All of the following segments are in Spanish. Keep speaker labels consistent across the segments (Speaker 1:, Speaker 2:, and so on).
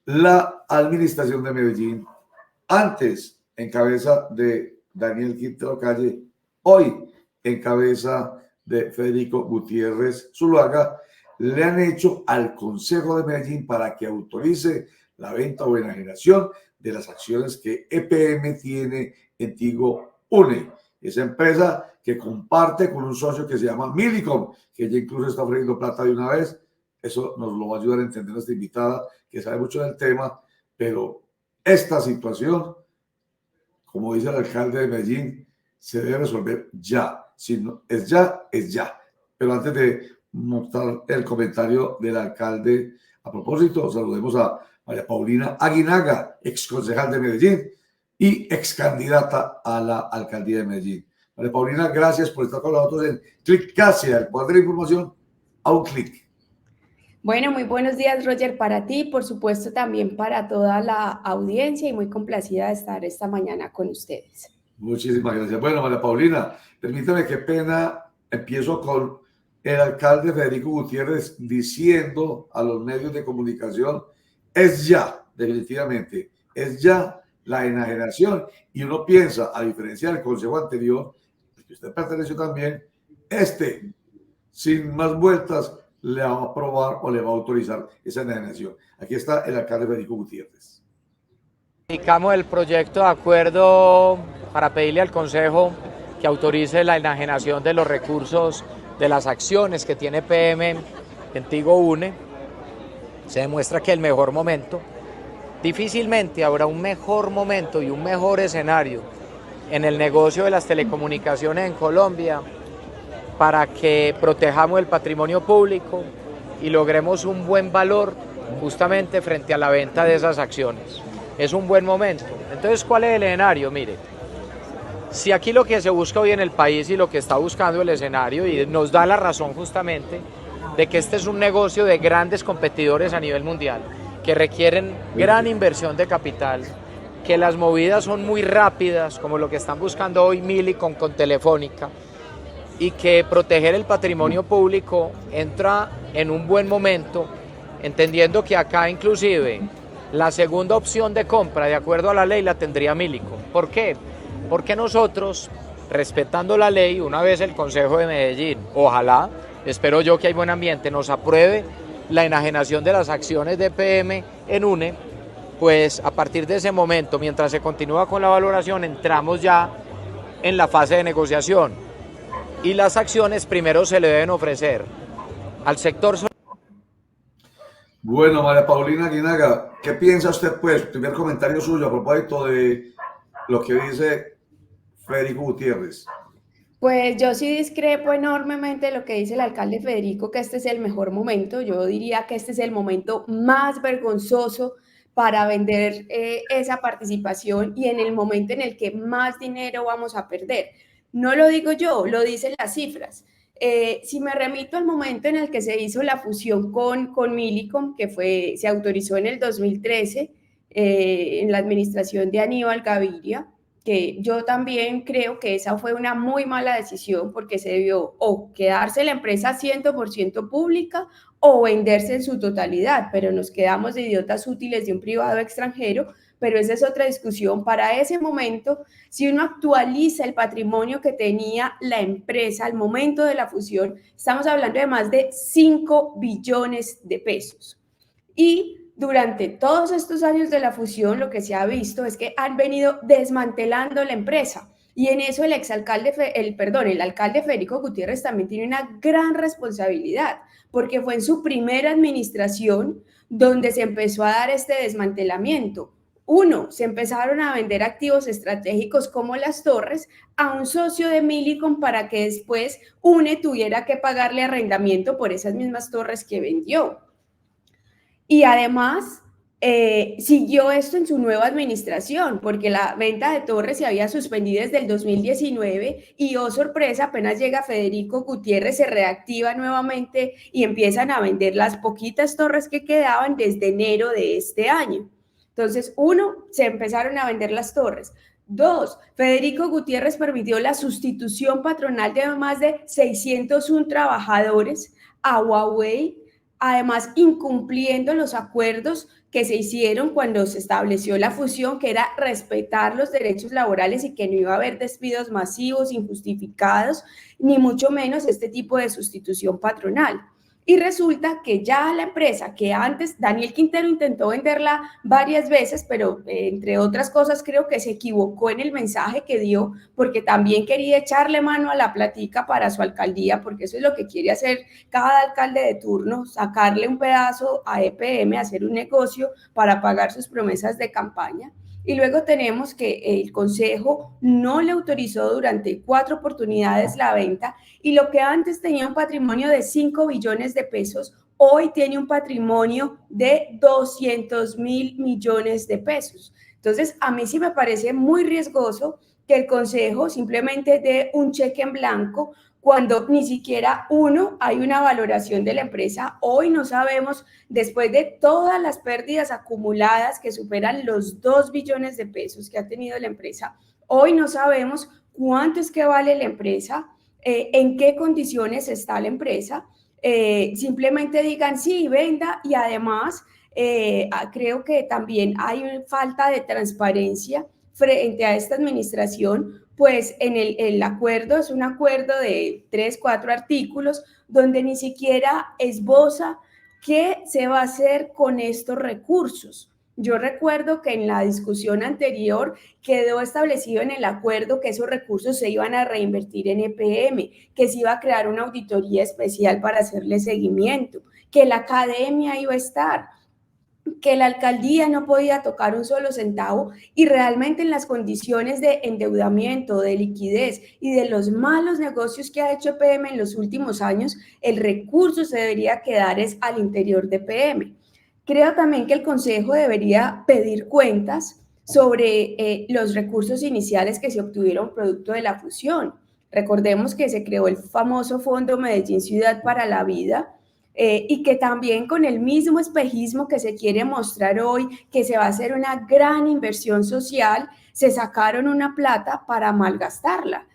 Speaker 1: la administración de Medellín, antes en cabeza de Daniel Quintero Calle, hoy en cabeza de Federico Gutiérrez Zuluaga, le han hecho al Consejo de Medellín para que autorice la venta o enajenación de las acciones que EPM tiene en Tigo Une, esa empresa que comparte con un socio que se llama Millicom, que ya incluso está ofreciendo plata de una vez. Eso nos lo va a ayudar a entender nuestra invitada, que sabe mucho del tema, pero esta situación, como dice el alcalde de Medellín, se debe resolver ya. Si no, es ya, es ya. Pero antes de mostrar el comentario del alcalde, a propósito, saludemos a María Paulina Aguinaga, ex concejal de Medellín y ex candidata a la alcaldía de Medellín. María Paulina, gracias por estar con nosotros en Clic Casi, el poder de la información a un clic.
Speaker 2: Bueno, muy buenos días, Roger, para ti, por supuesto también para toda la audiencia y muy complacida de estar esta mañana con ustedes.
Speaker 1: Muchísimas gracias. Bueno, María Paulina, permítame, qué pena, empiezo con el alcalde Federico Gutiérrez diciendo a los medios de comunicación, es ya, definitivamente, es ya la enajenación. Y uno piensa, a diferencia del consejo anterior, que usted perteneció también, sin más vueltas, le va a aprobar o le va a autorizar esa enajenación. Aquí está el alcalde Federico Gutiérrez.
Speaker 3: Indicamos el proyecto de acuerdo para pedirle al Consejo que autorice la enajenación de los recursos de las acciones que tiene PM en Tigo Une. Se demuestra que el mejor momento, difícilmente habrá un mejor momento y un mejor escenario en el negocio de las telecomunicaciones en Colombia para que protejamos el patrimonio público y logremos un buen valor justamente frente a la venta de esas acciones. Es un buen momento. Entonces, ¿cuál es el escenario? Mire, si aquí lo que se busca hoy en el país y lo que está buscando el escenario, y nos da la razón justamente, de que este es un negocio de grandes competidores a nivel mundial, que requieren gran inversión de capital, que las movidas son muy rápidas, como lo que están buscando hoy Millicom con Telefónica, y que proteger el patrimonio público entra en un buen momento, entendiendo que acá inclusive la segunda opción de compra, de acuerdo a la ley, la tendría Millicom. ¿Por qué? Porque nosotros, respetando la ley, una vez el Consejo de Medellín, ojalá, espero yo que hay buen ambiente, nos apruebe la enajenación de las acciones de PM en UNE, pues a partir de ese momento, mientras se continúa con la valoración, entramos ya en la fase de negociación. Y las acciones primero se le deben ofrecer al sector.
Speaker 1: Bueno, María Paulina Aguinaga, ¿qué piensa usted, pues? Primer comentario suyo a propósito de lo que dice Federico Gutiérrez.
Speaker 2: Pues yo sí discrepo enormemente de lo que dice el alcalde Federico, que este es el mejor momento. Yo diría que este es el momento más vergonzoso para vender esa participación y en el momento en el que más dinero vamos a perder. No lo digo yo, lo dicen las cifras. Si me remito al momento en el que se hizo la fusión con Millicom, que se autorizó en el 2013, en la administración de Aníbal Gaviria, que yo también creo que esa fue una muy mala decisión porque se debió o quedarse la empresa 100% pública o venderse en su totalidad, pero nos quedamos de idiotas útiles de un privado extranjero, pero esa es otra discusión. Para ese momento, si uno actualiza el patrimonio que tenía la empresa al momento de la fusión, estamos hablando de más de 5 billones de pesos. Y durante todos estos años de la fusión, lo que se ha visto es que han venido desmantelando la empresa. Y en eso el alcalde Federico Gutiérrez también tiene una gran responsabilidad, porque fue en su primera administración donde se empezó a dar este desmantelamiento. Uno, se empezaron a vender activos estratégicos como las torres a un socio de Millicom para que después UNE tuviera que pagarle arrendamiento por esas mismas torres que vendió. Y además siguió esto en su nueva administración, porque la venta de torres se había suspendido desde el 2019 y, oh sorpresa, apenas llega Federico Gutiérrez, se reactiva nuevamente y empiezan a vender las poquitas torres que quedaban desde enero de este año. Entonces, uno, se empezaron a vender las torres. Dos, Federico Gutiérrez permitió la sustitución patronal de más de 601 trabajadores a Huawei, además incumpliendo los acuerdos que se hicieron cuando se estableció la fusión, que era respetar los derechos laborales y que no iba a haber despidos masivos, injustificados, ni mucho menos este tipo de sustitución patronal. Y resulta que ya la empresa que antes Daniel Quintero intentó venderla varias veces, pero entre otras cosas creo que se equivocó en el mensaje que dio, porque también quería echarle mano a la platica para su alcaldía, porque eso es lo que quiere hacer cada alcalde de turno, sacarle un pedazo a EPM, hacer un negocio para pagar sus promesas de campaña. Y luego tenemos que el Consejo no le autorizó durante 4 oportunidades la venta, y lo que antes tenía un patrimonio de 5 billones de pesos, hoy tiene un patrimonio de 200.000 millones de pesos. Entonces, a mí sí me parece muy riesgoso que el Consejo simplemente dé un cheque en blanco cuando ni siquiera hay una valoración de la empresa. Hoy no sabemos, después de todas las pérdidas acumuladas que superan los 2 billones de pesos que ha tenido la empresa, hoy no sabemos cuánto es que vale la empresa, en qué condiciones está la empresa. Simplemente digan sí, venda, y además creo que también hay falta de transparencia frente a esta administración, pues en el acuerdo es un acuerdo de 3, 4 artículos donde ni siquiera esboza qué se va a hacer con estos recursos. Yo recuerdo que en la discusión anterior quedó establecido en el acuerdo que esos recursos se iban a reinvertir en EPM, que se iba a crear una auditoría especial para hacerle seguimiento, que la academia iba a estar, que la alcaldía no podía tocar un solo centavo, y realmente en las condiciones de endeudamiento, de liquidez y de los malos negocios que ha hecho EPM en los últimos años, el recurso se debería quedar al interior de EPM. Creo también que el Consejo debería pedir cuentas sobre los recursos iniciales que se obtuvieron producto de la fusión. Recordemos que se creó el famoso Fondo Medellín Ciudad para la Vida, y que también con el mismo espejismo que se quiere mostrar hoy, que se va a hacer una gran inversión social, se sacaron una plata para malgastarla.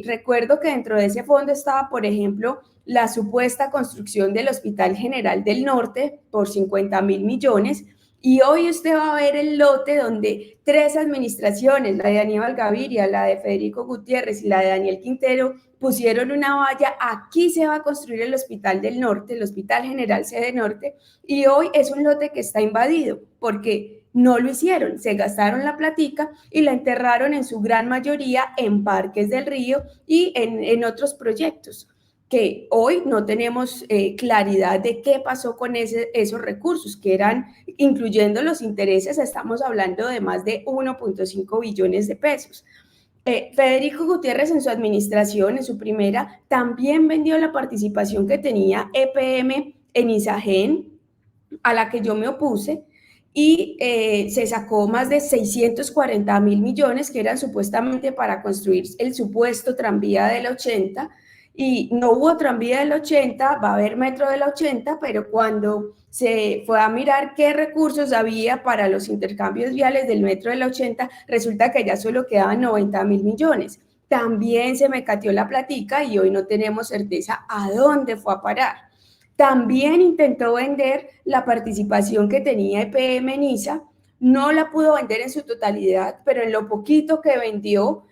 Speaker 2: Recuerdo que dentro de ese fondo estaba, por ejemplo, la supuesta construcción del Hospital General del Norte por 50.000 millones, y hoy usted va a ver el lote donde 3 administraciones, la de Aníbal Gaviria, la de Federico Gutiérrez y la de Daniel Quintero, pusieron una valla: aquí se va a construir el Hospital del Norte, el Hospital General Sede Norte, y hoy es un lote que está invadido porque no lo hicieron, se gastaron la platica y la enterraron en su gran mayoría en Parques del Río y en otros proyectos, que hoy no tenemos claridad de qué pasó con esos recursos, que eran, incluyendo los intereses, estamos hablando de más de 1.5 billones de pesos. Federico Gutiérrez en su administración, en su primera, también vendió la participación que tenía EPM en Isagen, a la que yo me opuse, y se sacó más de 640.000 millones que eran supuestamente para construir el supuesto tranvía del 80, y no hubo tranvía del 80, va a haber metro del 80, pero cuando se fue a mirar qué recursos había para los intercambios viales del metro del 80, resulta que ya solo quedaban 90.000 millones. También se me cateó la platica y hoy no tenemos certeza a dónde fue a parar. También intentó vender la participación que tenía EPM en ISA, no la pudo vender en su totalidad, pero en lo poquito que vendió,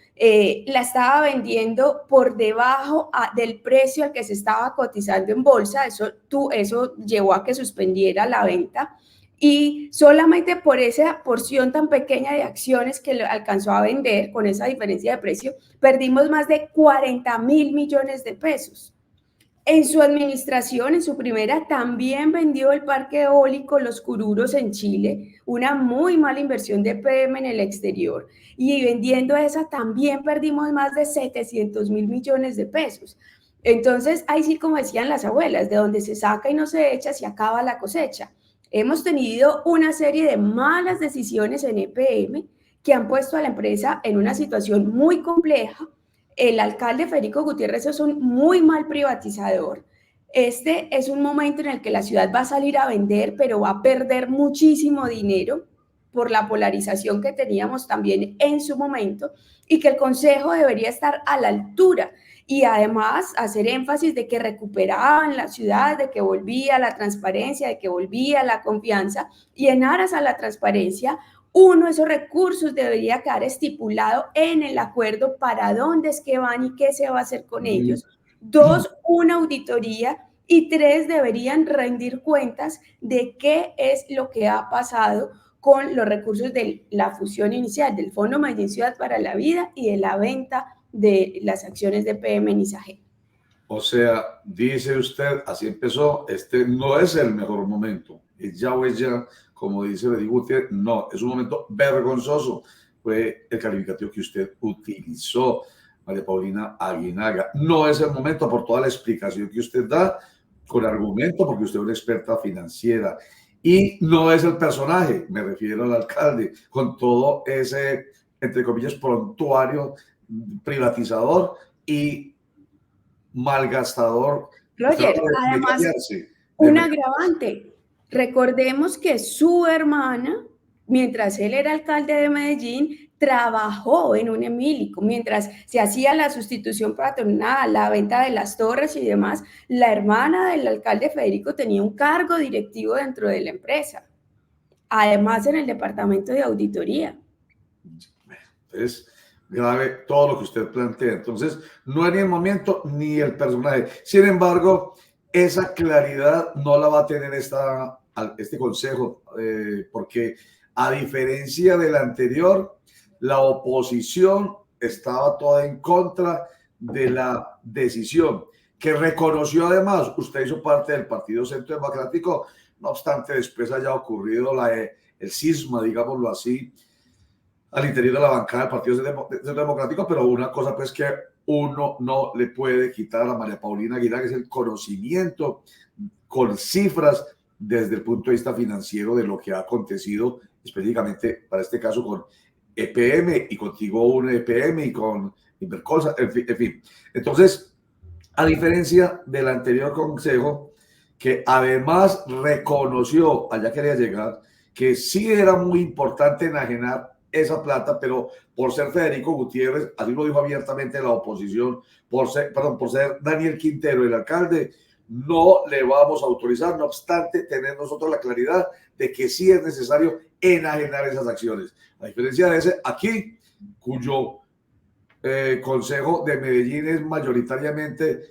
Speaker 2: la estaba vendiendo por debajo del precio al que se estaba cotizando en bolsa. Eso llevó a que suspendiera la venta, y solamente por esa porción tan pequeña de acciones que alcanzó a vender, con esa diferencia de precio, perdimos más de 40.000 millones de pesos. En su administración, en su primera, también vendió el parque eólico Los Cururos en Chile, una muy mala inversión de EPM en el exterior, y vendiendo esa también perdimos más de 700.000 millones de pesos. Entonces, ahí sí, como decían las abuelas, de donde se saca y no se echa, se acaba la cosecha. Hemos tenido una serie de malas decisiones en EPM que han puesto a la empresa en una situación muy compleja. El alcalde Federico Gutiérrez es un muy mal privatizador. Este es un momento en el que la ciudad va a salir a vender, pero va a perder muchísimo dinero por la polarización que teníamos también en su momento, y que el Consejo debería estar a la altura y además hacer énfasis de que recuperaban la ciudad, de que volvía la transparencia, de que volvía la confianza, y en aras a la transparencia, uno, esos recursos debería quedar estipulado en el acuerdo para dónde es que van y qué se va a hacer con ellos. Dos, una auditoría. Y tres, deberían rendir cuentas de qué es lo que ha pasado con los recursos de la fusión inicial del Fondo Medellín Ciudad para la Vida y de la venta de las acciones de PM en ISAGEN.
Speaker 1: O sea, dice usted, así empezó, este no es el mejor momento. Es ya o es ya, como dice Federico Gutiérrez, no, es un momento vergonzoso. Fue el calificativo que usted utilizó, María Paulina Aguinaga. No es el momento por toda la explicación que usted da, con argumento, porque usted es una experta financiera. Y no es el personaje, me refiero al alcalde, con todo ese, entre comillas, prontuario privatizador y malgastador.
Speaker 2: Roger, además, un agravante. Recordemos que su hermana, mientras él era alcalde de Medellín, trabajó en un emílico, mientras se hacía la sustitución patronal, la venta de las torres y demás, la hermana del alcalde Federico tenía un cargo directivo dentro de la empresa, además en el departamento de auditoría.
Speaker 1: Es grave todo lo que usted plantea, entonces no es ni el momento ni el personaje. Sin embargo, esa claridad no la va a tener este consejo, porque a diferencia del anterior, la oposición estaba toda en contra de la decisión, que reconoció además, usted hizo parte del Partido Centro Democrático, no obstante después haya ocurrido el cisma, digámoslo así, al interior de la bancada del Partido Centro Democrático, pero una cosa pues que uno no le puede quitar a María Paulina Aguinaga, que es el conocimiento con cifras desde el punto de vista financiero de lo que ha acontecido, específicamente para este caso con EPM y contigo un EPM y con Invercolsa, en fin. Entonces, a diferencia del anterior consejo, que además reconoció, allá quería llegar, que sí era muy importante enajenar esa plata, pero por ser Federico Gutiérrez, así lo dijo abiertamente la oposición, por ser Daniel Quintero el alcalde, no le vamos a autorizar, no obstante tener nosotros la claridad de que sí es necesario enajenar esas acciones. A diferencia de ese, aquí, cuyo Consejo de Medellín es mayoritariamente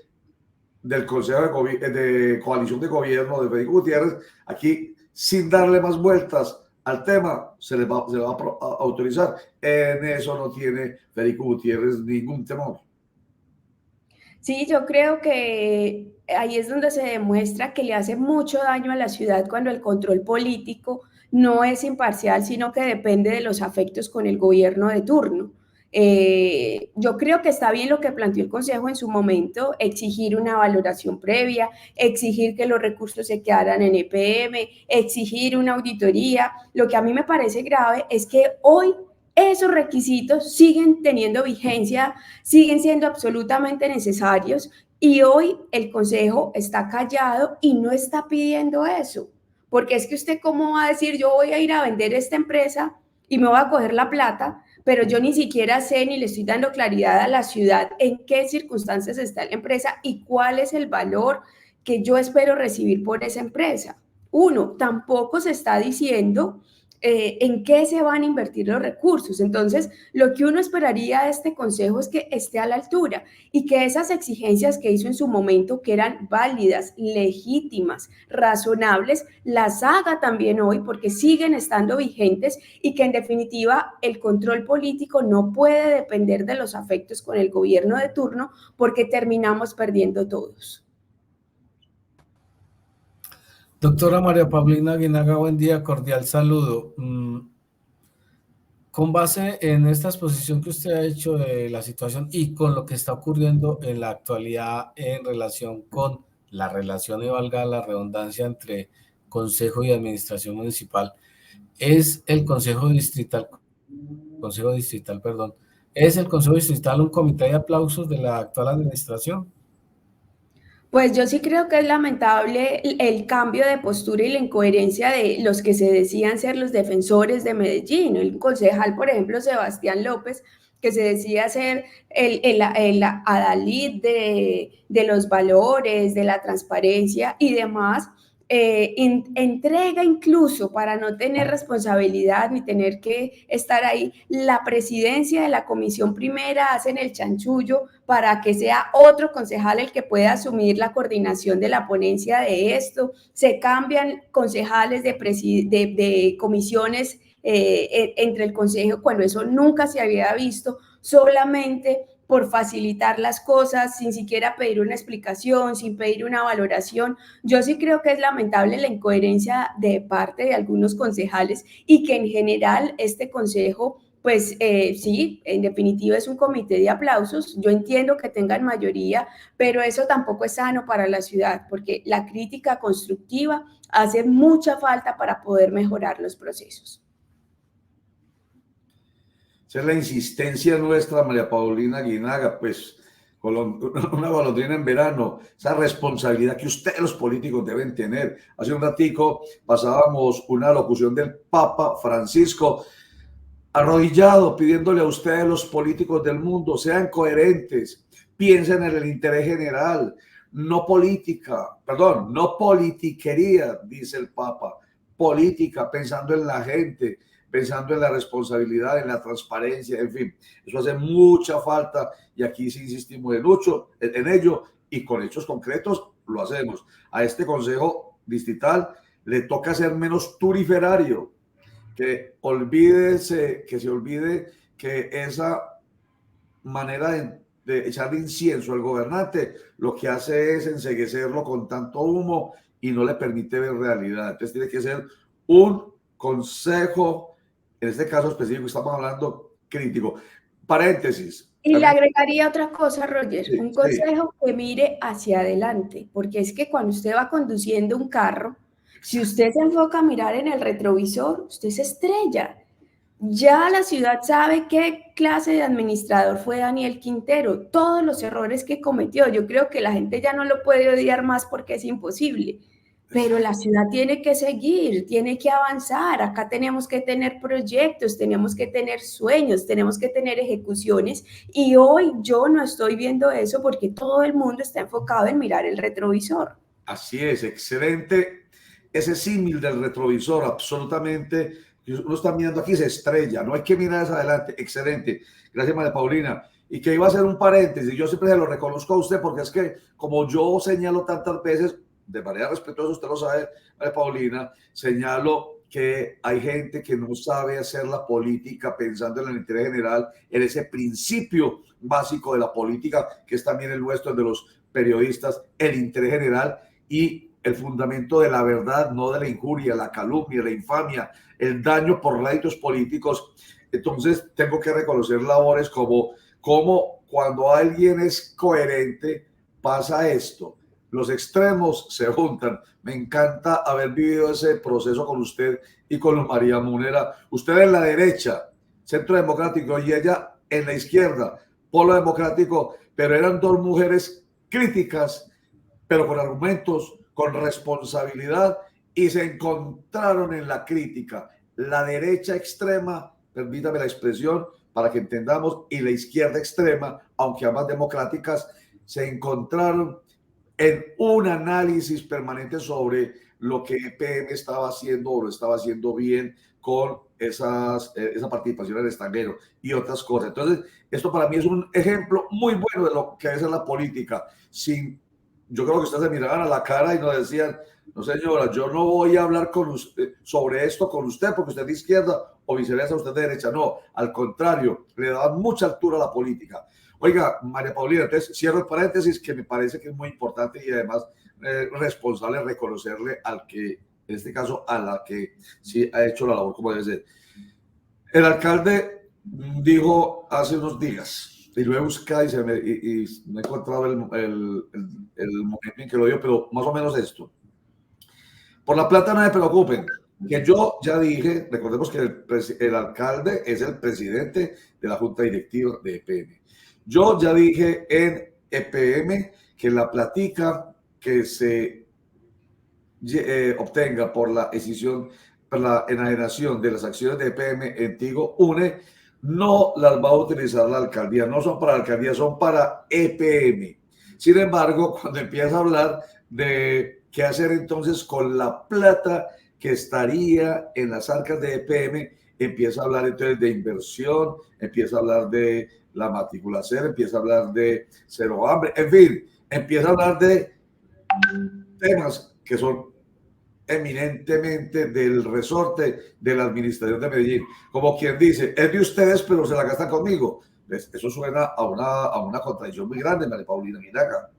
Speaker 1: del Consejo de Coalición de Gobierno de Federico Gutiérrez, aquí, sin darle más vueltas al tema, se le va a autorizar. En eso no tiene Federico Gutiérrez ningún temor.
Speaker 2: Sí, yo creo que ahí es donde se demuestra que le hace mucho daño a la ciudad cuando el control político no es imparcial, sino que depende de los afectos con el gobierno de turno. Yo creo que está bien lo que planteó el Consejo en su momento, exigir una valoración previa, exigir que los recursos se quedaran en EPM, exigir una auditoría. Lo que a mí me parece grave es que hoy esos requisitos siguen teniendo vigencia, siguen siendo absolutamente necesarios y hoy el Consejo está callado y no está pidiendo eso. Porque es que usted cómo va a decir yo voy a ir a vender esta empresa y me voy a coger la plata, pero yo ni siquiera sé ni le estoy dando claridad a la ciudad en qué circunstancias está la empresa y cuál es el valor que yo espero recibir por esa empresa. Uno, tampoco se está diciendo en qué se van a invertir los recursos. Entonces, lo que uno esperaría de este consejo es que esté a la altura y que esas exigencias que hizo en su momento, que eran válidas, legítimas, razonables, las haga también hoy porque siguen estando vigentes y que en definitiva el control político no puede depender de los afectos con el gobierno de turno porque terminamos perdiendo todos.
Speaker 4: Doctora María Paulina Aguinaga, buen día, cordial saludo. Con base en esta exposición que usted ha hecho de la situación y con lo que está ocurriendo en la actualidad en relación con la relación, y valga la redundancia, entre Consejo y Administración Municipal, ¿es el Consejo Distrital, ¿es el Consejo Distrital un comité de aplausos de la actual administración?
Speaker 2: Pues yo sí creo que es lamentable el cambio de postura y la incoherencia de los que se decían ser los defensores de Medellín. El concejal, por ejemplo, Sebastián López, que se decía ser el adalid de los valores, de la transparencia y demás, entrega incluso para no tener responsabilidad ni tener que estar ahí, la presidencia de la comisión primera, hacen el chanchullo para que sea otro concejal el que pueda asumir la coordinación de la ponencia de esto, se cambian concejales de comisiones entre el consejo cuando eso nunca se había visto, solamente por facilitar las cosas, sin siquiera pedir una explicación, sin pedir una valoración. Yo sí creo que es lamentable la incoherencia de parte de algunos concejales y que en general este consejo, pues sí, en definitiva es un comité de aplausos. Yo entiendo que tengan mayoría, pero eso tampoco es sano para la ciudad, porque la crítica constructiva hace mucha falta para poder mejorar los procesos.
Speaker 1: Esa es la insistencia nuestra, María Paulina Guinaga, pues con una golondrina en verano, esa responsabilidad que ustedes los políticos deben tener. Hace un ratico pasábamos una locución del Papa Francisco, arrodillado, pidiéndole a ustedes los políticos del mundo, sean coherentes, piensen en el interés general, no política, perdón, no politiquería, dice el Papa, política, pensando en la gente, pensando en la responsabilidad, en la transparencia, en fin, eso hace mucha falta y aquí sí insistimos en ello y con hechos concretos lo hacemos. A este Consejo Distrital le toca ser menos turiferario, que se olvide que esa manera de echarle incienso al gobernante lo que hace es enceguecerlo con tanto humo y no le permite ver realidad. Entonces tiene que ser un consejo, en este caso específico estamos hablando crítico. Paréntesis.
Speaker 2: Y le agregaría otra cosa, Roger,
Speaker 1: Sí,
Speaker 2: un consejo que mire hacia adelante, porque es que cuando usted va conduciendo un carro, si usted se enfoca a mirar en el retrovisor, usted se estrella. Ya la ciudad sabe qué clase de administrador fue Daniel Quintero, todos los errores que cometió. Yo creo que la gente ya no lo puede odiar más porque es imposible. Pero la ciudad tiene que seguir, tiene que avanzar. Acá tenemos que tener proyectos, tenemos que tener sueños, tenemos que tener ejecuciones. Y hoy yo no estoy viendo eso porque todo el mundo está enfocado en mirar el retrovisor.
Speaker 1: Así es, excelente. Ese símil del retrovisor, absolutamente. Uno está mirando aquí, se estrella, no hay que mirar hacia adelante. Excelente. Gracias, María Paulina. Y que iba a hacer un paréntesis, yo siempre se lo reconozco a usted porque es que como yo señalo tantas veces, de manera respetuosa, usted lo sabe, María Paulina, señalo que hay gente que no sabe hacer la política pensando en el interés general, en ese principio básico de la política, que es también el nuestro de los periodistas, el interés general y el fundamento de la verdad, no de la injuria, la calumnia, la infamia, el daño por réditos políticos. Entonces tengo que reconocer labores como cuando alguien es coherente pasa esto. Los extremos se juntan. Me encanta haber vivido ese proceso con usted y con María Munera. Usted en la derecha, Centro Democrático, y ella en la izquierda, Polo Democrático, pero eran dos mujeres críticas, pero con argumentos, con responsabilidad, y se encontraron en la crítica. La derecha extrema, permítame la expresión para que entendamos, y la izquierda extrema, aunque ambas democráticas, se encontraron en un análisis permanente sobre lo que EPM estaba haciendo o lo estaba haciendo bien con esa participación en el extranjero y otras cosas. Entonces, esto para mí es un ejemplo muy bueno de lo que es la política. Yo creo que ustedes se miraban a la cara y nos decían, no señora, yo no voy a hablar con usted, sobre esto con usted porque usted es de izquierda o viceversa, usted de derecha. No, al contrario, le daban mucha altura a la política. Oiga, María Paulina, entonces cierro el paréntesis que me parece que es muy importante y además responsable reconocerle al que, en este caso, a la que sí ha hecho la labor como debe ser. El alcalde dijo hace unos días, y lo he buscado y no he encontrado el momento en que lo dio, pero más o menos esto. Por la plata no se preocupen, que yo ya dije, recordemos que el alcalde es el presidente de la junta directiva de EPM. Yo ya dije en EPM que la platica que se obtenga por la decisión, por la enajenación de las acciones de EPM en Tigo Une, no las va a utilizar la alcaldía, no son para la alcaldía, son para EPM. Sin embargo, cuando empieza a hablar de qué hacer entonces con la plata que estaría en las arcas de EPM, empieza a hablar entonces de inversión, empieza a hablar de la matrícula cero, empieza a hablar de cero hambre, en fin, empieza a hablar de temas que son eminentemente del resorte de la administración de Medellín. Como quien dice, es de ustedes, pero se la gastan conmigo. Eso suena a una contradicción muy grande, María Paulina Guinaga.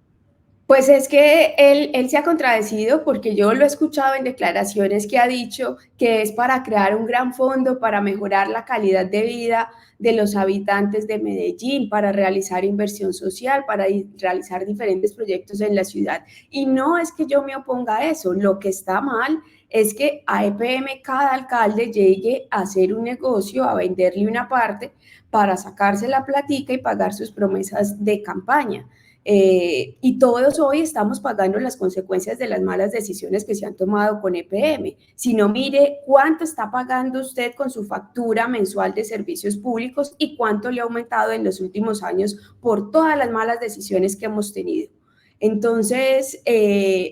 Speaker 2: Pues es que él se ha contradecido porque yo lo he escuchado en declaraciones que ha dicho que es para crear un gran fondo para mejorar la calidad de vida de los habitantes de Medellín, para realizar inversión social, para realizar diferentes proyectos en la ciudad. Y no es que yo me oponga a eso, lo que está mal es que a EPM cada alcalde llegue a hacer un negocio, a venderle una parte para sacarse la platica y pagar sus promesas de campaña. Y todos hoy estamos pagando las consecuencias de las malas decisiones que se han tomado con EPM. Si no, mire cuánto está pagando usted con su factura mensual de servicios públicos y cuánto le ha aumentado en los últimos años por todas las malas decisiones que hemos tenido. Entonces,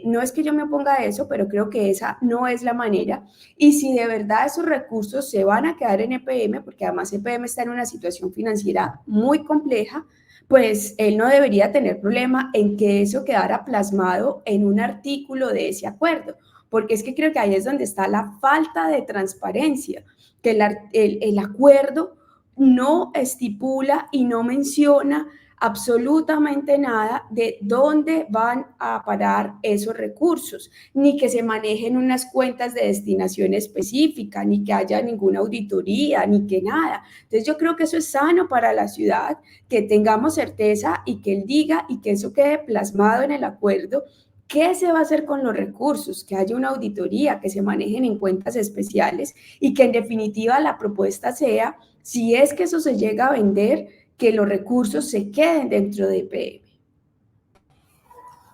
Speaker 2: no es que yo me oponga a eso, pero creo que esa no es la manera. Y si de verdad esos recursos se van a quedar en EPM, porque además EPM está en una situación financiera muy compleja, pues él no debería tener problema en que eso quedara plasmado en un artículo de ese acuerdo, porque es que creo que ahí es donde está la falta de transparencia, que el acuerdo no estipula y no menciona absolutamente nada de dónde van a parar esos recursos, ni que se manejen unas cuentas de destinación específica, ni que haya ninguna auditoría, ni que nada. Entonces yo creo que eso es sano para la ciudad, que tengamos certeza y que él diga y que eso quede plasmado en el acuerdo. ¿Qué se va a hacer con los recursos? Que haya una auditoría, que se manejen en cuentas especiales y que en definitiva la propuesta sea, si es que eso se llega a vender, que los recursos se queden dentro de EPM.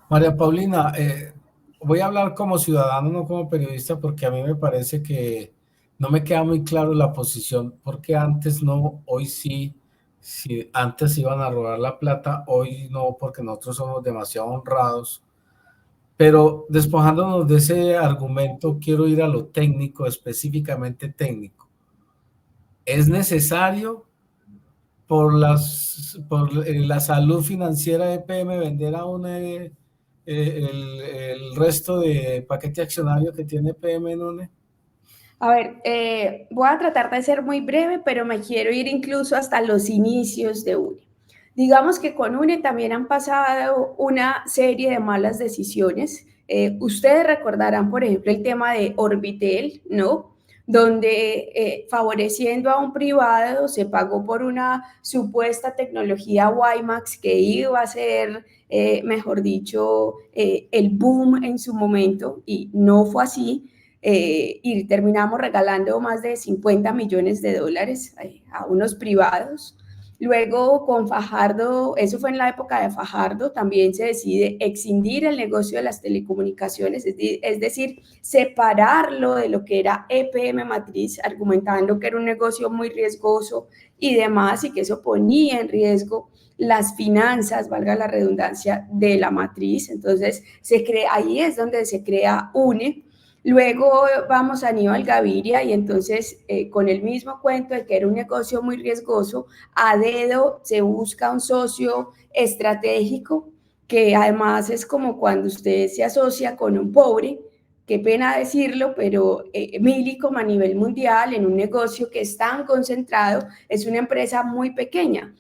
Speaker 4: María Paulina, voy a hablar como ciudadano, no como periodista, porque a mí me parece que no me queda muy claro la posición, porque antes no, hoy sí, si antes iban a robar la plata, hoy no, porque nosotros somos demasiado honrados. Pero despojándonos de ese argumento, quiero ir a lo técnico, específicamente técnico. ¿Es necesario por la salud financiera de EPM vender aún el resto de paquete accionario que tiene EPM en UNE?
Speaker 2: A ver, voy a tratar de ser muy breve, pero me quiero ir incluso hasta los inicios de UNE. Digamos que con UNE también han pasado una serie de malas decisiones. Ustedes recordarán, por ejemplo, el tema de Orbitel, ¿no? Donde favoreciendo a un privado se pagó por una supuesta tecnología WiMAX que iba a ser, mejor dicho, el boom en su momento, y no fue así. Y terminamos regalando más de 50 millones de dólares a unos privados. Luego con Fajardo, eso fue en la época de Fajardo, también se decide excindir el negocio de las telecomunicaciones, es decir, separarlo de lo que era EPM Matriz, argumentando que era un negocio muy riesgoso y demás, y que eso ponía en riesgo las finanzas, valga la redundancia, de la matriz. Entonces, ahí es donde se crea UNE. Luego vamos a Aníbal Gaviria y entonces con el mismo cuento de que era un negocio muy riesgoso, a dedo se busca un socio estratégico, que además es como cuando usted se asocia con un pobre, qué pena decirlo, pero Millicom a nivel mundial en un negocio que es tan concentrado, es una empresa muy pequeña.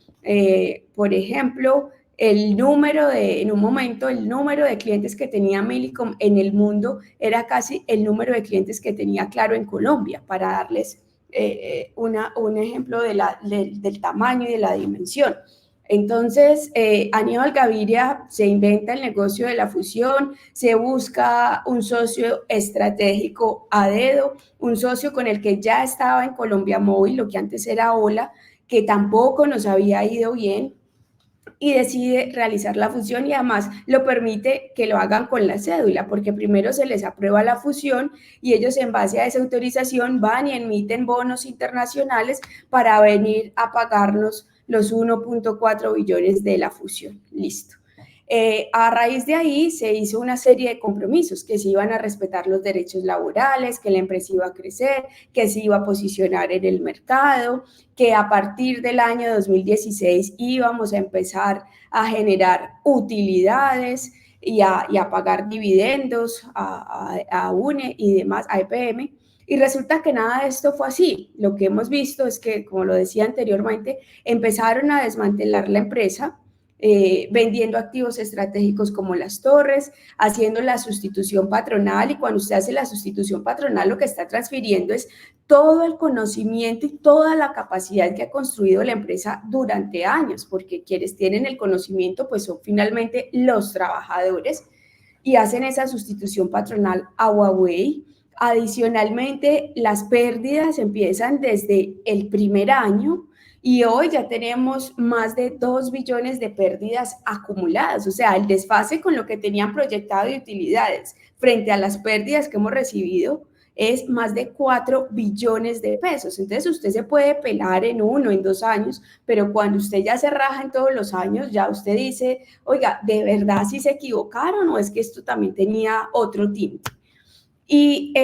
Speaker 2: Por ejemplo, en un momento, el número de clientes que tenía Millicom en el mundo era casi el número de clientes que tenía Claro en Colombia, para darles un ejemplo del tamaño y de la dimensión. Entonces, Aníbal Gaviria se inventa el negocio de la fusión, se busca un socio estratégico a dedo, un socio con el que ya estaba en Colombia Móvil, lo que antes era Hola, que tampoco nos había ido bien. y decide realizar la fusión y además lo permite que lo hagan con la cédula, porque primero se les aprueba la fusión y ellos en base a esa autorización van y emiten bonos internacionales para venir a pagarnos los 1.4 billones de la fusión. Listo. A raíz de ahí se hizo una serie de compromisos, que se iban a respetar los derechos laborales, que la empresa iba a crecer, que se iba a posicionar en el mercado, que a partir del año 2016 íbamos a empezar a generar utilidades y a pagar dividendos a UNE y demás, a EPM. Y resulta que nada de esto fue así. Lo que hemos visto es que, como lo decía anteriormente, empezaron a desmantelar la empresa, vendiendo activos estratégicos como las torres, haciendo la sustitución patronal, y cuando usted hace la sustitución patronal lo que está transfiriendo es todo el conocimiento y toda la capacidad que ha construido la empresa durante años, porque quienes tienen el conocimiento pues son finalmente los trabajadores, y hacen esa sustitución patronal a Huawei. Adicionalmente, las pérdidas empiezan desde el primer año y hoy ya tenemos más de 2 billones de pérdidas acumuladas, o sea, el desfase con lo que tenían proyectado de utilidades frente a las pérdidas que hemos recibido es más de 4 billones de pesos. Entonces usted se puede pelar en 1, en 2 años, pero cuando usted ya se raja en todos los años, ya usted dice, oiga, ¿de verdad sí se equivocaron o es que esto también tenía otro tinte? Y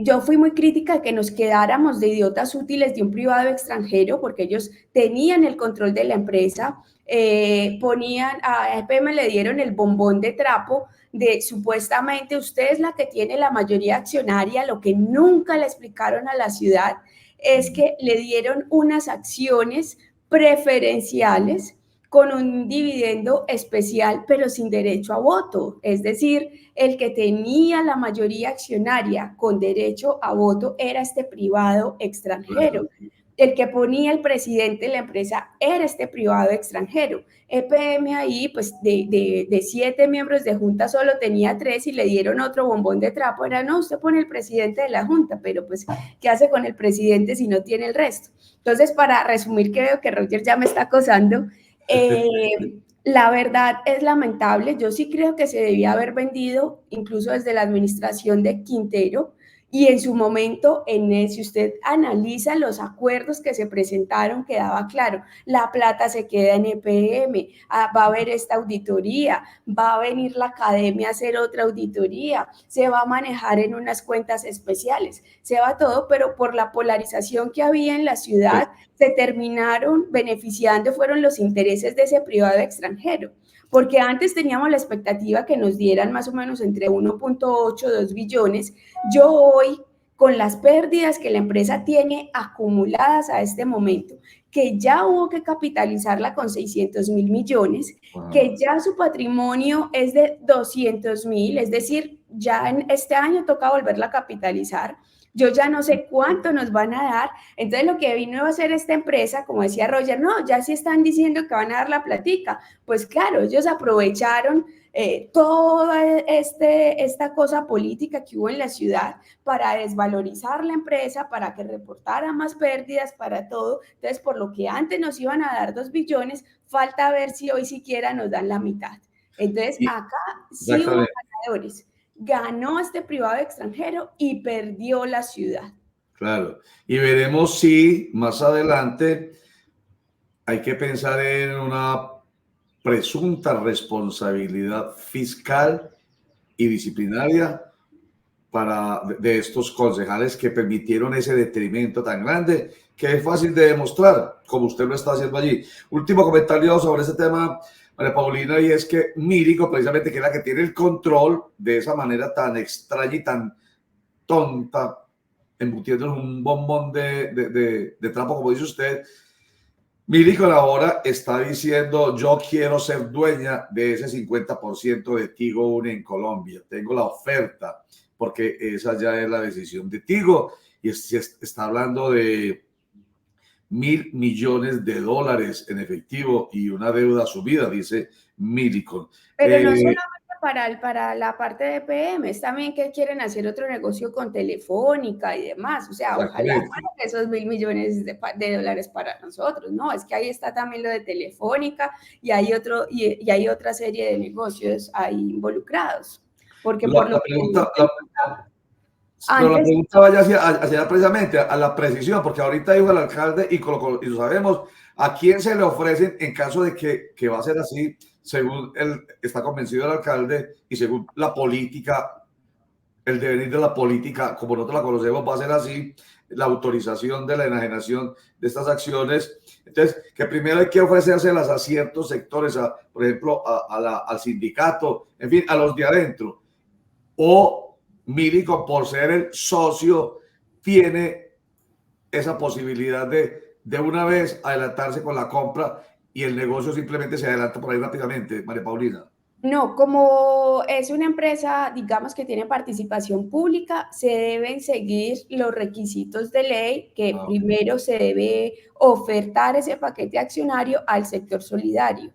Speaker 2: yo fui muy crítica de que nos quedáramos de idiotas útiles de un privado extranjero, porque ellos tenían el control de la empresa, ponían, a EPM le dieron el bombón de trapo de supuestamente usted es la que tiene la mayoría accionaria. Lo que nunca le explicaron a la ciudad es que le dieron unas acciones preferenciales con un dividendo especial, pero sin derecho a voto. Es decir, el que tenía la mayoría accionaria con derecho a voto era este privado extranjero. El que ponía el presidente de la empresa era este privado extranjero. EPM ahí, pues de 7 miembros de junta solo tenía 3 y le dieron otro bombón de trapo. Era, no, usted pone el presidente de la junta, pero pues, ¿qué hace con el presidente si no tiene el resto? Entonces, para resumir, que veo que Roger ya me está acosando, la verdad es lamentable. Yo sí creo que se debía haber vendido, incluso desde la administración de Quintero, y en su momento, si usted analiza los acuerdos que se presentaron, quedaba claro, la plata se queda en EPM, va a haber esta auditoría, va a venir la academia a hacer otra auditoría, se va a manejar en unas cuentas especiales, se va todo, pero por la polarización que había en la ciudad, se terminaron beneficiando, fueron los intereses de ese privado extranjero. Porque antes teníamos la expectativa que nos dieran más o menos entre 1.8 y 2 billones. Yo hoy, con las pérdidas que la empresa tiene acumuladas a este momento, que ya hubo que capitalizarla con 600.000 millones, que ya su patrimonio es de 200.000, es decir, ya en este año toca volverla a capitalizar. Yo ya no sé cuánto nos van a dar. Entonces lo que vino a hacer esta empresa, como decía Roger, no, ya sí están diciendo que van a dar la platica. Pues claro, ellos aprovecharon toda esta cosa política que hubo en la ciudad para desvalorizar la empresa, para que reportara más pérdidas, para todo. Entonces, por lo que antes nos iban a dar 2 billones, falta ver si hoy siquiera nos dan la mitad. Entonces, acá sí hubo ganadores. Ganó este privado extranjero y perdió la ciudad.
Speaker 1: Claro, y veremos si más adelante hay que pensar en una presunta responsabilidad fiscal y disciplinaria de estos concejales que permitieron ese detrimento tan grande, que es fácil de demostrar, como usted lo está haciendo allí. Último comentario sobre este tema, María Paulina, y es que Mírico, precisamente, que es la que tiene el control de esa manera tan extraña y tan tonta, embutiendo un bombón de trapo, como dice usted, Mírico ahora está diciendo, yo quiero ser dueña de ese 50% de Tigo Une en Colombia, tengo la oferta, porque esa ya es la decisión de Tigo, y está hablando de $1.000 millones en efectivo y una deuda subida, dice Mírico.
Speaker 2: Pero no solamente para la parte de PM, es también que quieren hacer otro negocio con Telefónica y demás, o sea, ojalá fueran esos 1.000 millones de dólares para nosotros, ¿no? Es que ahí está también lo de Telefónica y hay otra serie de negocios ahí involucrados, porque por lo que...
Speaker 1: Pero la pregunta vaya hacia precisamente a la precisión, porque ahorita dijo el alcalde y lo sabemos, ¿a quién se le ofrecen en caso de que va a ser así, según él está convencido el alcalde y según la política, el devenir de la política, como nosotros la conocemos, va a ser así, la autorización de la enajenación de estas acciones? Entonces, que primero hay que ofrecérselas a ciertos sectores, por ejemplo, al sindicato, en fin, a los de adentro, o Millicom, por ser el socio, tiene esa posibilidad de una vez adelantarse con la compra y el negocio simplemente se adelanta por ahí rápidamente, María Paulina.
Speaker 2: No, como es una empresa, digamos, que tiene participación pública, se deben seguir los requisitos de ley, que primero se debe ofertar ese paquete accionario al sector solidario.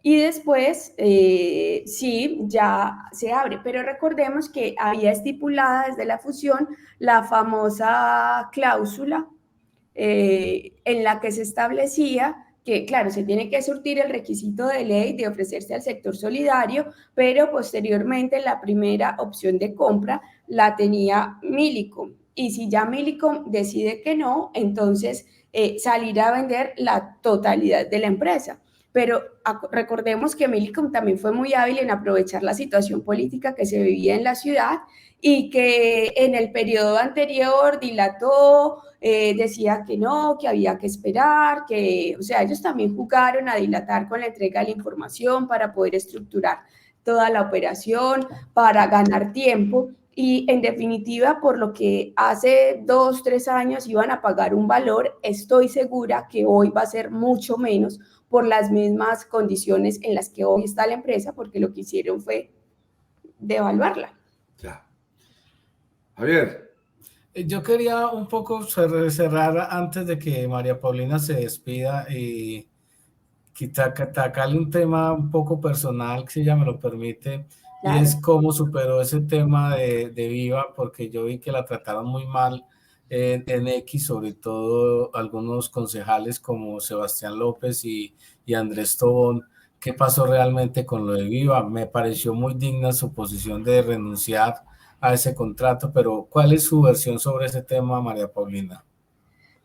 Speaker 2: Y después, sí, ya se abre. Pero recordemos que había estipulada desde la fusión la famosa cláusula en la que se establecía que, claro, se tiene que surtir el requisito de ley de ofrecerse al sector solidario, pero posteriormente la primera opción de compra la tenía Millicom. Y si ya Millicom decide que no, entonces salir a vender la totalidad de la empresa. Pero recordemos que Millicom también fue muy hábil en aprovechar la situación política que se vivía en la ciudad y que en el periodo anterior dilató, decía que no, que había que esperar, que, o sea, ellos también jugaron a dilatar con la entrega de la información para poder estructurar toda la operación, para ganar tiempo. Y en definitiva, por lo que hace 2, 3 años iban a pagar un valor, estoy segura que hoy va a ser mucho menos por las mismas condiciones en las que hoy está la empresa, porque lo que hicieron fue devaluarla.
Speaker 1: Ya. Javier.
Speaker 4: Yo quería un poco cerrar antes de que María Paulina se despida y atacarle un tema un poco personal, si ella me lo permite, claro. Y es cómo superó ese tema de Viva, porque yo vi que la trataron muy mal en X, sobre todo algunos concejales como Sebastián López y Andrés Tobón. ¿Qué pasó realmente con lo de Viva? Me pareció muy digna su posición de renunciar a ese contrato, pero ¿cuál es su versión sobre ese tema, María Paulina?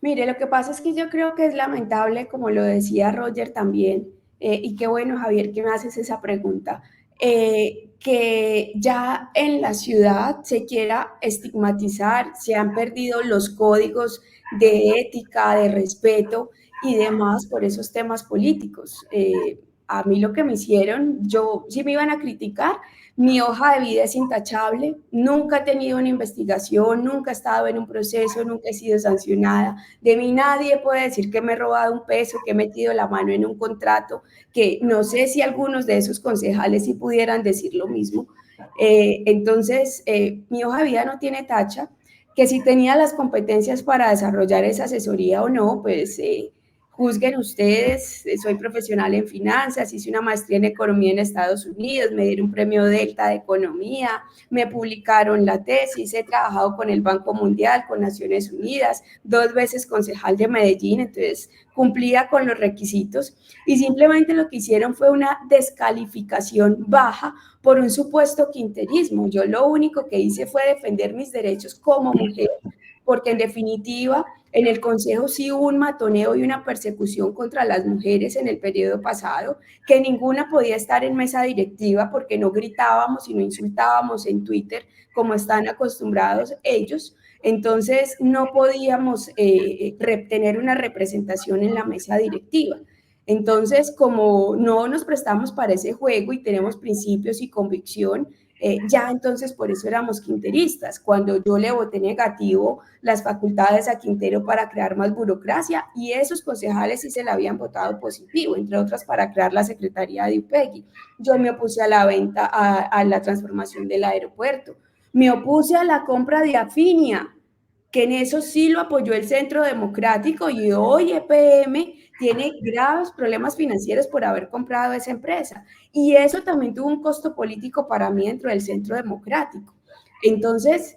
Speaker 2: Mire, lo que pasa es que yo creo que es lamentable, como lo decía Roger también, y qué bueno, Javier, que me haces esa pregunta, que ya en la ciudad se quiera estigmatizar, se han perdido los códigos de ética, de respeto y demás por esos temas políticos. A mí lo que me hicieron, si me iban a criticar, mi hoja de vida es intachable, nunca he tenido una investigación, nunca he estado en un proceso, nunca he sido sancionada. De mí nadie puede decir que me he robado un peso, que he metido la mano en un contrato, que no sé si algunos de esos concejales sí pudieran decir lo mismo. Entonces, mi hoja de vida no tiene tacha, que si tenía las competencias para desarrollar esa asesoría o no, pues... juzguen ustedes, soy profesional en finanzas, hice una maestría en economía en Estados Unidos, me dieron un premio Delta de economía, me publicaron la tesis, he trabajado con el Banco Mundial, con Naciones Unidas, 2 veces concejal de Medellín, entonces cumplía con los requisitos y simplemente lo que hicieron fue una descalificación baja por un supuesto quinterismo. Yo lo único que hice fue defender mis derechos como mujer, porque en definitiva en el Consejo sí hubo un matoneo y una persecución contra las mujeres en el periodo pasado, que ninguna podía estar en mesa directiva porque no gritábamos y no insultábamos en Twitter como están acostumbrados ellos. Entonces no podíamos tener una representación en la mesa directiva. Entonces, como no nos prestamos para ese juego y tenemos principios y convicción, ya entonces por eso éramos quinteristas. Cuando yo le voté negativo las facultades a Quintero para crear más burocracia, y esos concejales sí se la habían votado positivo, entre otras para crear la Secretaría de UPEGI. Yo me opuse a la venta, a la transformación del aeropuerto, me opuse a la compra de Afinia, que en eso sí lo apoyó el Centro Democrático y hoy EPM tiene graves problemas financieros por haber comprado esa empresa. Y eso también tuvo un costo político para mí dentro del Centro Democrático. Entonces,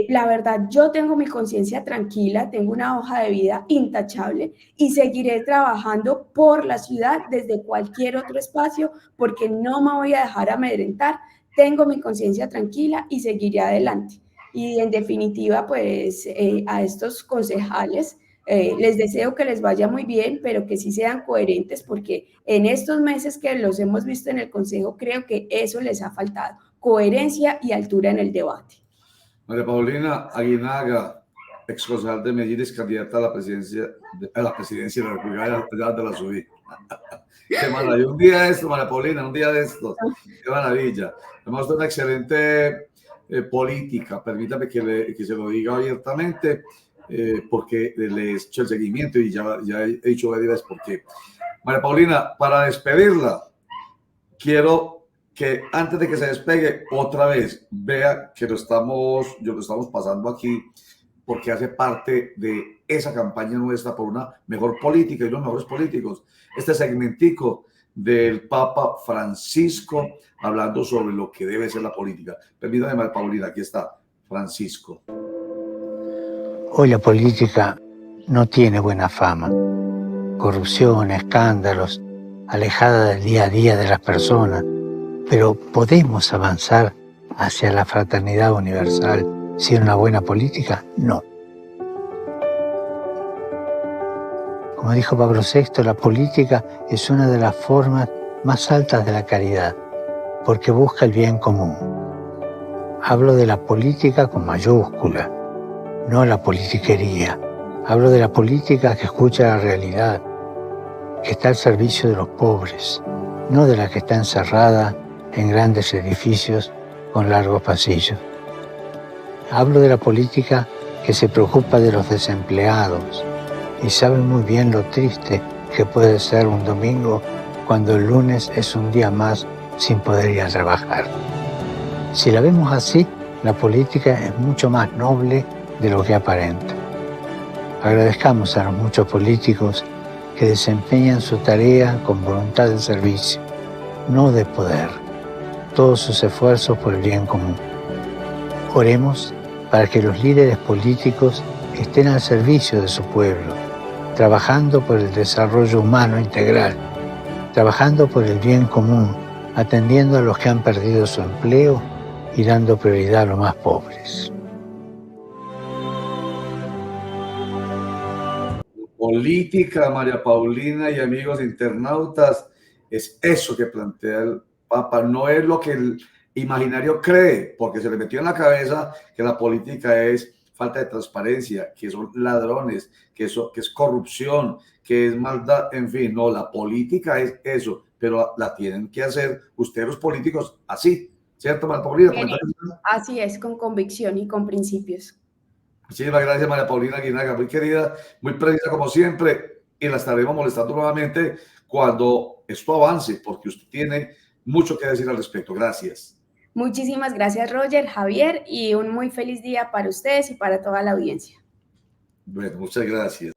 Speaker 2: la verdad, yo tengo mi conciencia tranquila, tengo una hoja de vida intachable y seguiré trabajando por la ciudad desde cualquier otro espacio porque no me voy a dejar amedrentar, tengo mi conciencia tranquila y seguiré adelante. Y en definitiva, pues a estos concejales les deseo que les vaya muy bien, pero que sí sean coherentes porque en estos meses que los hemos visto en el Consejo, creo que eso les ha faltado, coherencia y altura en el debate.
Speaker 1: María Paulina Aguinaga, ex concejal de Medellín, es candidata a la presidencia de la República, ya de la subí. Qué maravilla. Un día de esto, María Paulina, un día de esto. Qué maravilla. Hemos dado una excelente política. Permítame que se lo diga abiertamente, porque le he hecho el seguimiento y ya he dicho varias veces por qué. María Paulina, para despedirla, quiero que antes de que se despegue otra vez vea que lo estamos pasando aquí porque hace parte de esa campaña nuestra por una mejor política y los mejores políticos. Este segmentico del Papa Francisco hablando sobre lo que debe ser la política. Permítame, María Paulina, aquí está Francisco.
Speaker 5: Hoy la política no tiene buena fama. Corrupción, escándalos, alejada del día a día de las personas. Pero ¿podemos avanzar hacia la fraternidad universal sin una buena política? No. Como dijo Pablo VI, la política es una de las formas más altas de la caridad, porque busca el bien común. Hablo de la política con mayúscula, no la politiquería. Hablo de la política que escucha la realidad, que está al servicio de los pobres, no de la que está encerrada en grandes edificios con largos pasillos. Hablo de la política que se preocupa de los desempleados y sabe muy bien lo triste que puede ser un domingo cuando el lunes es un día más sin poder ir a trabajar. Si la vemos así, la política es mucho más noble de lo que aparenta. Agradezcamos a los muchos políticos que desempeñan su tarea con voluntad de servicio, no de poder. Todos sus esfuerzos por el bien común. Oremos para que los líderes políticos estén al servicio de su pueblo, trabajando por el desarrollo humano integral, trabajando por el bien común, atendiendo a los que han perdido su empleo y dando prioridad a los más pobres.
Speaker 1: Política, María Paulina y amigos internautas, es eso que plantea el Papa, no es lo que el imaginario cree, porque se le metió en la cabeza que la política es falta de transparencia, que son ladrones, que es corrupción, que es maldad, en fin, no, la política es eso, pero la tienen que hacer ustedes los políticos así, ¿cierto, María Paulina?
Speaker 2: Así es, con convicción y con principios.
Speaker 1: Muchísimas gracias, María Paulina Aguinaga, muy querida, muy precisa como siempre, y la estaremos molestando nuevamente cuando esto avance, porque usted tiene mucho que decir al respecto. Gracias.
Speaker 2: Muchísimas gracias, Roger, Javier, y un muy feliz día para ustedes y para toda la audiencia.
Speaker 1: Bueno, muchas gracias.